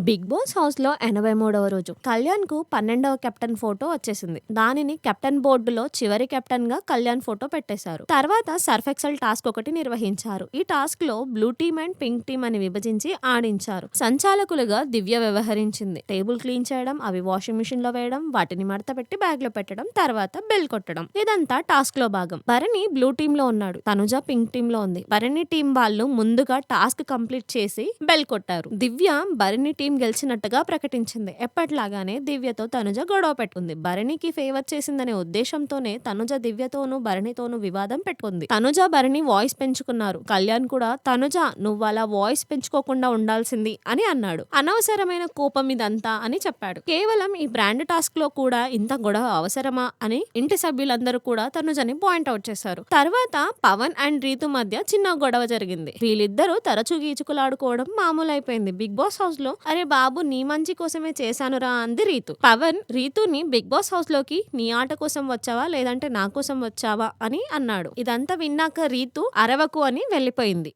Big Boss house లో 83వ రోజు కళ్యాణ్ కు 12వ కెప్టెన్ ఫోటో వచ్చేసింది. దానిని కెప్టెన్ బోర్డులో చివరి కెప్టెన్ గా కళ్యాణ్ ఫోటో పెట్టేశారు. తర్వాత సర్ఫ్ ఎక్సెల్ టాస్క్ ఒకటి నిర్వహించారు. ఈ టాస్క్ లో blue team and pink team అని విభజించి ఆడించారు. సంచాలకులుగా దివ్య వ్యవహరించింది. టేబుల్ క్లీన్ చేయడం, అవి వాషింగ్ మిషన్ లో వేయడం, వాటిని మడత పెట్టి బ్యాగ్ లో పెట్టడం, తర్వాత బెల్ కొట్టడం. ఇదంతా టాస్క్ లో భాగం. భరణి బ్లూ టీమ్ లో ఉన్నాడు, తనుజ పింక్ టీమ్ లో ఉంది. భరణి టీం వాళ్ళు ముందుగా టాస్క్ కంప్లీట్ చేసి బెల్ కొట్టారు. దివ్య భరణి టీం గెలిచినట్టుగా ప్రకటించింది. ఎప్పటిలాగానే దివ్యతో తనుజ గొడవ పెట్టుకుంది. భరణికి ఫేవర్ చేసిందనే ఉద్దేశంతోనే తనుజ దివ్యతోనూ భరణితోనూ వివాదం పెట్టుకుంది. తనుజ భరణి వాయిస్ పెంచుకున్నారు. కళ్యాణ్ కూడా తనుజ నువ్వు అలా వాయిస్ పెంచుకోకుండా ఉండాల్సింది అని అన్నాడు. అనవసరమైన కోపం ఇదంతా అని చెప్పాడు. కేవలం ఈ బ్రాండ్ టాస్క్ లో కూడా ఇంత గొడవ అవసరమా అని ఇంటి సభ్యులందరూ కూడా తనుజని పాయింట్ అవుట్ చేశారు. తర్వాత పవన్ అండ్ రీతు మధ్య చిన్న గొడవ జరిగింది. వీళ్ళిద్దరూ తరచూ గీచుకులాడుకోవడం మామూలైపోయింది. బిగ్ బాస్ హౌస్ లో అరే బాబు నీ మంచి కోసమే చేశానురా అంది రీతు. పవన్ రీతుని బిగ్ బాస్ హౌస్ లోకి నీ ఆట కోసం వచ్చావా లేదంటే నా కోసం వచ్చావా అని అన్నాడు. ఇదంతా విన్నాక రీతు అరవకు అని వెళ్లిపోయింది.